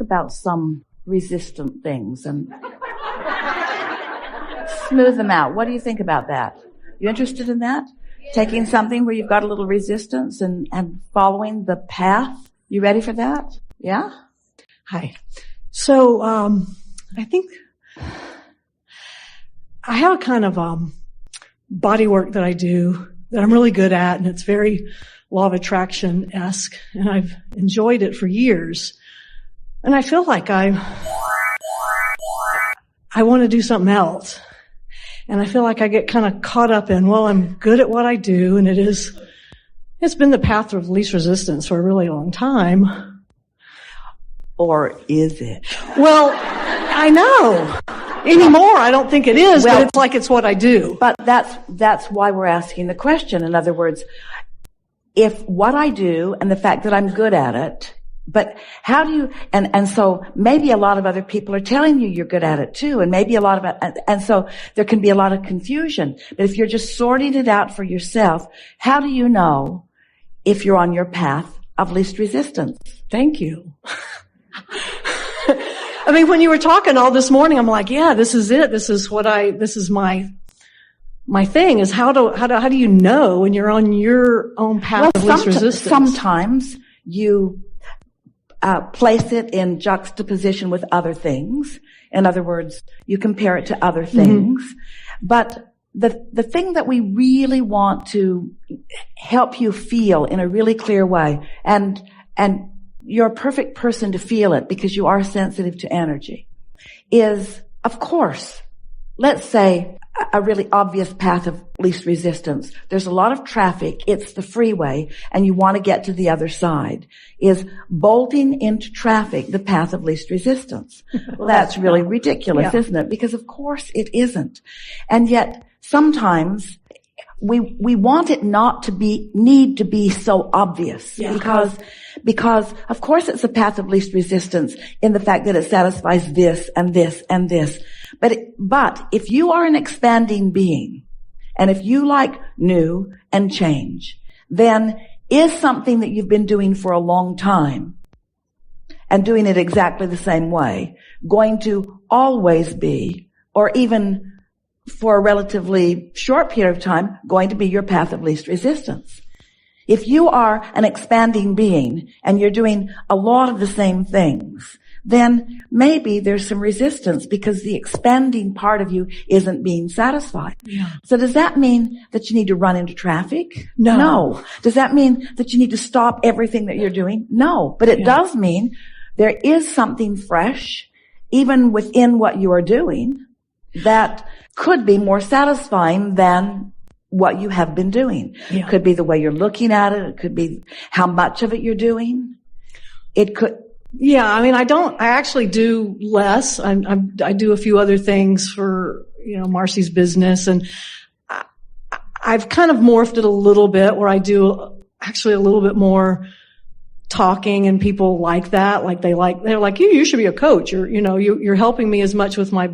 about some resistant things and smooth them out. What do you think about that? You interested in that? Taking something where you've got a little resistance and following the path? You ready for that? Yeah? Hi. So, I think I have a kind of, body work that I do that I'm really good at, and it's very law of attraction-esque, and I've enjoyed it for years. And I feel like I want to do something else. And I feel like I get kind of caught up in, well, I'm good at what I do, and it's been the path of least resistance for a really long time. Or is it? Well, I know. Anymore, I don't think it is, but it's like it's what I do. But that's why we're asking the question. In other words, if what I do and the fact that I'm good at it, but how do you, and so maybe a lot of other people are telling you you're good at it too, and maybe a lot of, and so there can be a lot of confusion. But if you're just sorting it out for yourself, how do you know if you're on your path of least resistance? Thank you. I mean, when you were talking all this morning, I'm like, yeah, this is it. This is my thing is how do you know when you're on your own path of least resistance? Sometimes you place it in juxtaposition with other things. In other words, you compare it to other things. Mm-hmm. But the thing that we really want to help you feel in a really clear way, and you're a perfect person to feel it because you are sensitive to energy, is, of course, let's say a really obvious path of least resistance. There's a lot of traffic. It's the freeway and you want to get to the other side. Is bolting into traffic the path of least resistance? Well, that's really ridiculous, isn't it? Because of course it isn't. And yet sometimes we want it not to need to be so obvious. Yeah. Because of course it's a path of least resistance in the fact that it satisfies this and this and this. But if you are an expanding being, and if you like new and change, then is something that you've been doing for a long time and doing it exactly the same way going to always be, or even for a relatively short period of time, going to be your path of least resistance? If you are an expanding being and you're doing a lot of the same things, then maybe there's some resistance because the expanding part of you isn't being satisfied. Yeah. So does that mean that you need to run into traffic? No. Does that mean that you need to stop everything that you're doing? No. But it does mean there is something fresh, even within what you are doing, that could be more satisfying than what you have been doing. Yeah. It could be the way you're looking at it. It could be how much of it you're doing. It could. Yeah, I mean, I actually do less. I do a few other things for, Marcy's business, and I've kind of morphed it a little bit where I do actually a little bit more talking, and people like that. Like they're like, you should be a coach, or, you're helping me as much with my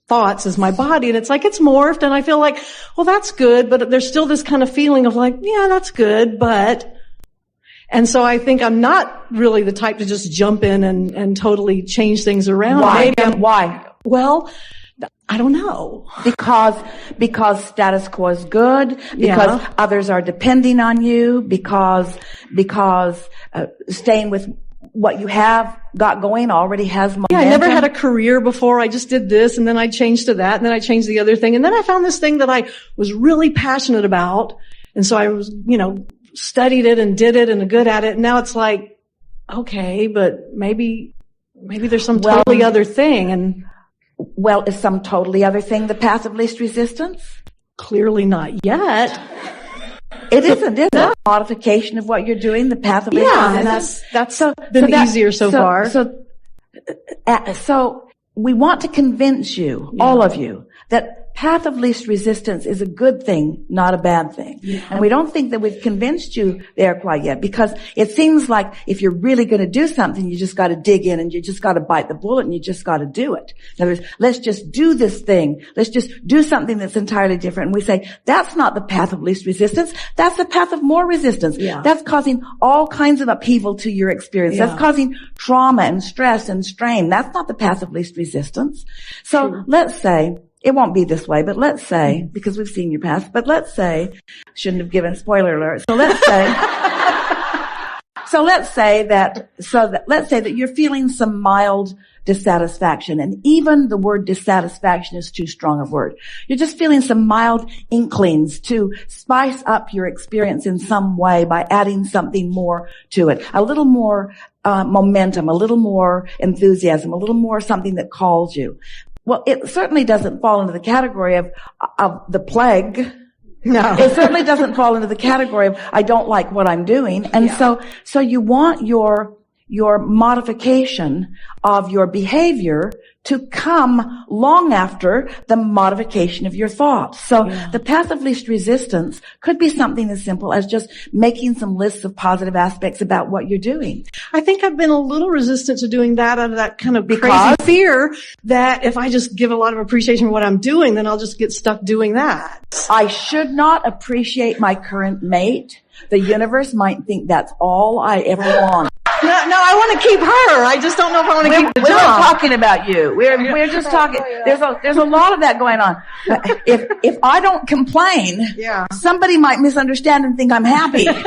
thoughts as my body. And it's like, it's morphed, and I feel like, well, that's good, but there's still this kind of feeling of like, yeah, that's good, but. And so I think I'm not really the type to just jump in and totally change things around. Why? Well, I don't know. Because status quo is good, because others are depending on you, because staying with what you have got going already has momentum. Yeah, I never had a career before. I just did this, and then I changed to that, and then I changed the other thing. And then I found this thing that I was really passionate about. And so I was, studied it and did it and good at it. And now it's like, okay, but maybe there's some totally other thing. And is some totally other thing the path of least resistance? Clearly not yet. It isn't, is it? Modification of what you're doing, the path of least resistance. That's been easier so far. So we want to convince you, all of you, that path of least resistance is a good thing, not a bad thing. Yeah. And we don't think that we've convinced you there quite yet, because it seems like if you're really going to do something, you just got to dig in and you just got to bite the bullet and you just got to do it. In other words, let's just do this thing. Let's just do something that's entirely different. And we say, that's not the path of least resistance. That's the path of more resistance. Yeah. That's causing all kinds of upheaval to your experience. Yeah. That's causing trauma and stress and strain. That's not the path of least resistance. So True. Let's say, it won't be this way, but let's say, because we've seen your past, but let's say, shouldn't have given spoiler alert. So let's say, let's say that you're feeling some mild dissatisfaction, and even the word dissatisfaction is too strong a word. You're just feeling some mild inklings to spice up your experience in some way by adding something more to it. A little more momentum, a little more enthusiasm, a little more something that calls you. Well, it certainly doesn't fall into the category of the plague. No. It certainly doesn't fall into the category of I don't like what I'm doing. And so you want your modification of your behavior to come long after the modification of your thoughts. So the path of least resistance could be something as simple as just making some lists of positive aspects about what you're doing. I think I've been a little resistant to doing that out of that kind of crazy fear that if I just give a lot of appreciation for what I'm doing, then I'll just get stuck doing that. I should not appreciate my current mate. The universe might think that's all I ever want. No, I want to keep her. I just don't know if I want to keep the job. We're not talking about you. We're just talking. There's a lot of that going on. If I don't complain, somebody might misunderstand and think I'm happy. I mean,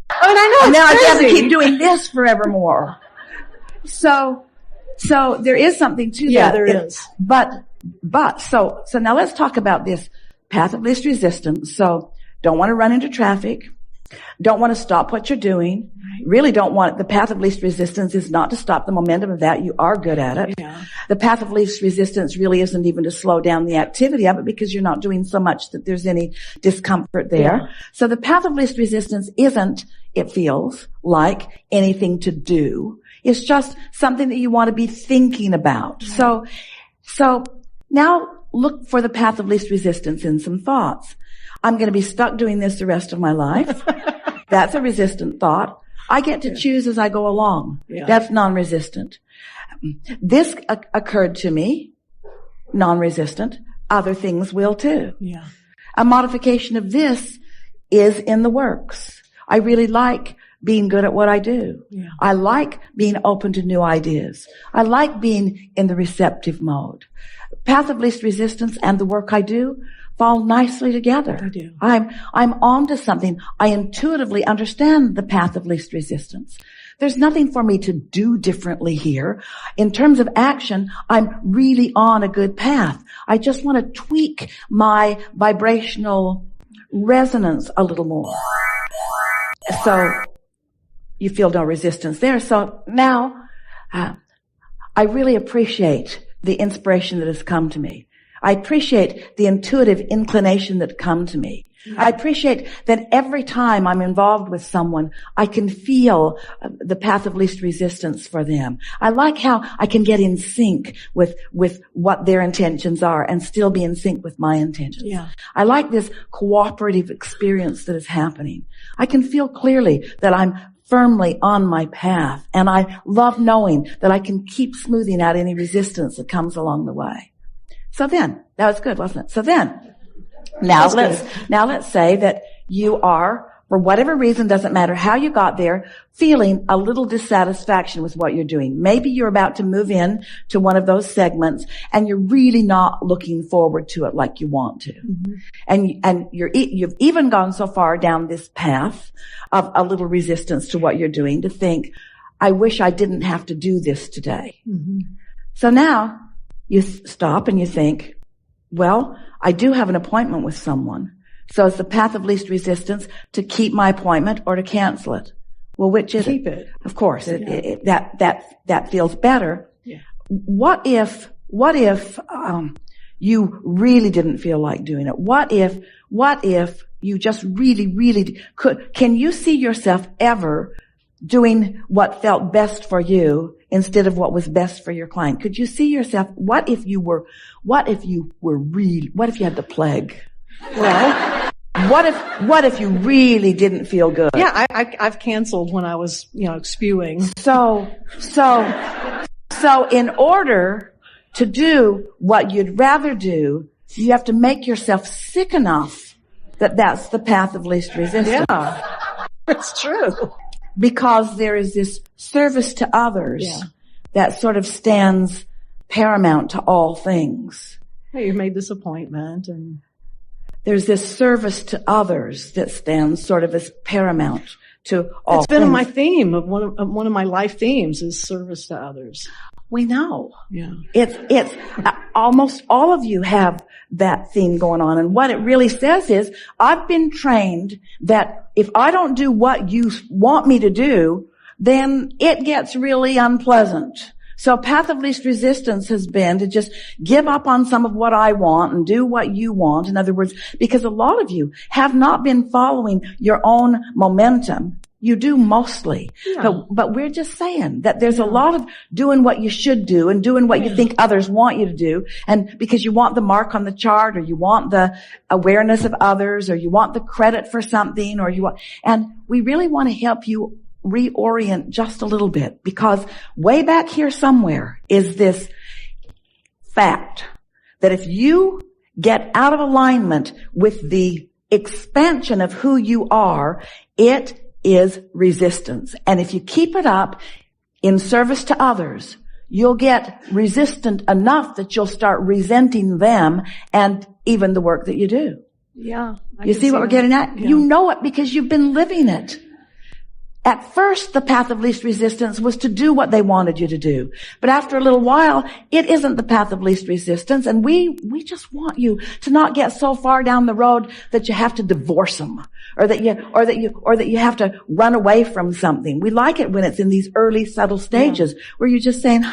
I know. And now I have to keep doing this forevermore. So there is something to that. Yeah, there is. But so now let's talk about this path of least resistance. So don't want to run into traffic. Don't want to stop what you're doing. Really don't want the path of least resistance is not to stop the momentum of that. You are good at it. Yeah. The path of least resistance really isn't even to slow down the activity of it, because you're not doing so much that there's any discomfort there. Yeah. So the path of least resistance isn't, it feels like, anything to do. It's just something that you want to be thinking about. Yeah. So now look for the path of least resistance in some thoughts. I'm going to be stuck doing this the rest of my life. That's a resistant thought. I get to choose as I go along. Yeah. That's non-resistant. This occurred to me, non-resistant. Other things will too. Yeah. A modification of this is in the works. I really like being good at what I do. Yeah. I like being open to new ideas. I like being in the receptive mode. Path of least resistance and the work I do fall nicely together. I do. I'm onto something. I intuitively understand the path of least resistance. There's nothing for me to do differently here. In terms of action, I'm really on a good path. I just want to tweak my vibrational resonance a little more. So you feel no resistance there. So now, I really appreciate the inspiration that has come to me. I appreciate the intuitive inclination that come to me. I appreciate that every time I'm involved with someone, I can feel the path of least resistance for them. I like how I can get in sync with what their intentions are and still be in sync with my intentions. Yeah. I like this cooperative experience that is happening. I can feel clearly that I'm firmly on my path, and I love knowing that I can keep smoothing out any resistance that comes along the way. So then, that was good, wasn't it? So then, now let's say that you are, for whatever reason, doesn't matter how you got there, feeling a little dissatisfaction with what you're doing. Maybe you're about to move in to one of those segments and you're really not looking forward to it like you want to. Mm-hmm. And you've even gone so far down this path of a little resistance to what you're doing to think, I wish I didn't have to do this today. Mm-hmm. So now, you stop and you think, well, I do have an appointment with someone. So it's the path of least resistance to keep my appointment or to cancel it. Well, which is keep it? Of course, that feels better. Yeah. What if you really didn't feel like doing it? What if you just really could? Can you see yourself ever doing what felt best for you instead of what was best for your client? Could you see yourself, what if you had the plague? Well, what if you really didn't feel good? Yeah, I've canceled when I was, spewing. So in order to do what you'd rather do, you have to make yourself sick enough that that's the path of least resistance. Yeah, that's true. Because there is this service to others that sort of stands paramount to all things. Hey, you made this appointment, and there's this service to others that stands sort of as paramount to all things. It's been my theme of one of my life themes is service to others. We know. Yeah. It's almost all of you have that theme going on. And what it really says is, I've been trained that if I don't do what you want me to do, then it gets really unpleasant. So path of least resistance has been to just give up on some of what I want and do what you want. In other words, because a lot of you have not been following your own momentum. You do mostly. Yeah. But we're just saying that there's a lot of doing what you should do and doing what you think others want you to do. And because you want the mark on the chart, or you want the awareness of others, or you want the credit for something, and we really want to help you reorient just a little bit, because way back here somewhere is this fact that if you get out of alignment with the expansion of who you are, it is resistance. And if you keep it up in service to others, you'll get resistant enough that you'll start resenting them and even the work that you do. Yeah. You see what we're getting at? Yeah. You know it because you've been living it. At first, the path of least resistance was to do what they wanted you to do. But after a little while, it isn't the path of least resistance. And we just want you to not get so far down the road that you have to divorce them, or that you have to run away from something. We like it when it's in these early subtle stages where you're just saying,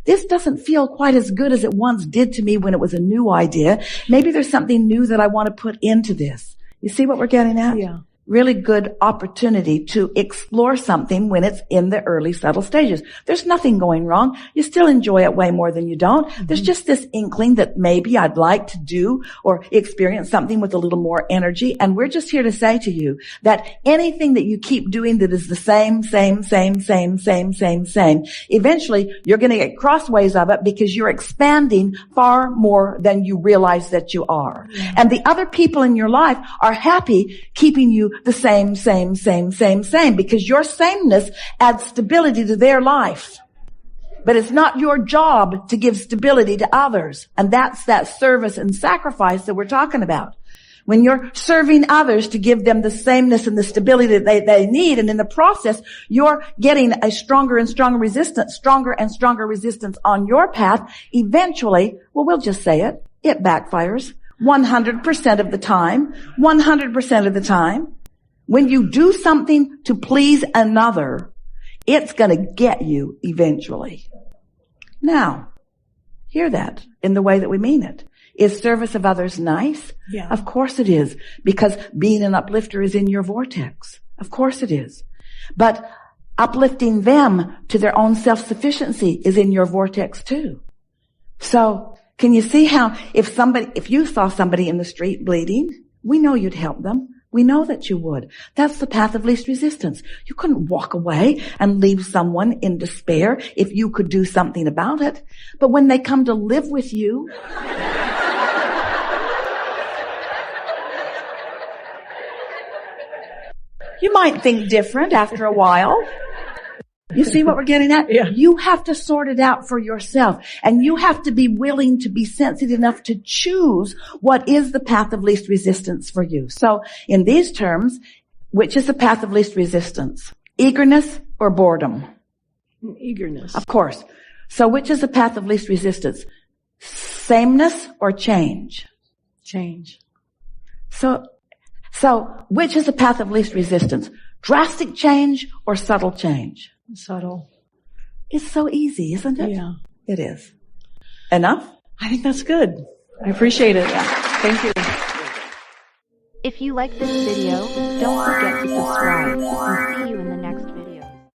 this doesn't feel quite as good as it once did to me when it was a new idea. Maybe there's something new that I want to put into this. You see what we're getting at? Yeah. Really good opportunity to explore something when it's in the early subtle stages. There's nothing going wrong. You still enjoy it way more than you don't. Mm-hmm. There's just this inkling that maybe I'd like to do or experience something with a little more energy. And we're just here to say to you that anything that you keep doing that is the same, eventually you're going to get crossways of it because you're expanding far more than you realize that you are. Mm-hmm. And the other people in your life are happy keeping you the same, because your sameness adds stability to their life. But it's not your job to give stability to others. And that's that service and sacrifice that we're talking about. When you're serving others to give them the sameness and the stability that they need, and in the process, you're getting a stronger and stronger resistance on your path, eventually, we'll just say it backfires 100% of the time, 100% of the time. When you do something to please another, it's going to get you eventually. Now, hear that in the way that we mean it. Is service of others nice? Yeah. Of course it is, because being an uplifter is in your vortex. Of course it is. But uplifting them to their own self-sufficiency is in your vortex too. So, can you see how if you saw somebody in the street bleeding, we know you'd help them. We know that you would. That's the path of least resistance. You couldn't walk away and leave someone in despair if you could do something about it. But when they come to live with you, you might think different after a while. You see what we're getting at? Yeah. You have to sort it out for yourself. And you have to be willing to be sensitive enough to choose what is the path of least resistance for you. So in these terms, which is the path of least resistance? Eagerness or boredom? Eagerness. Of course. So which is the path of least resistance? Sameness or change? Change. So which is the path of least resistance? Drastic change or subtle change? Subtle. It's so easy, isn't it? Yeah. It is. Enough? I think that's good. I appreciate it. Yeah. Thank you. If you like this video, don't forget to subscribe, and see you in the next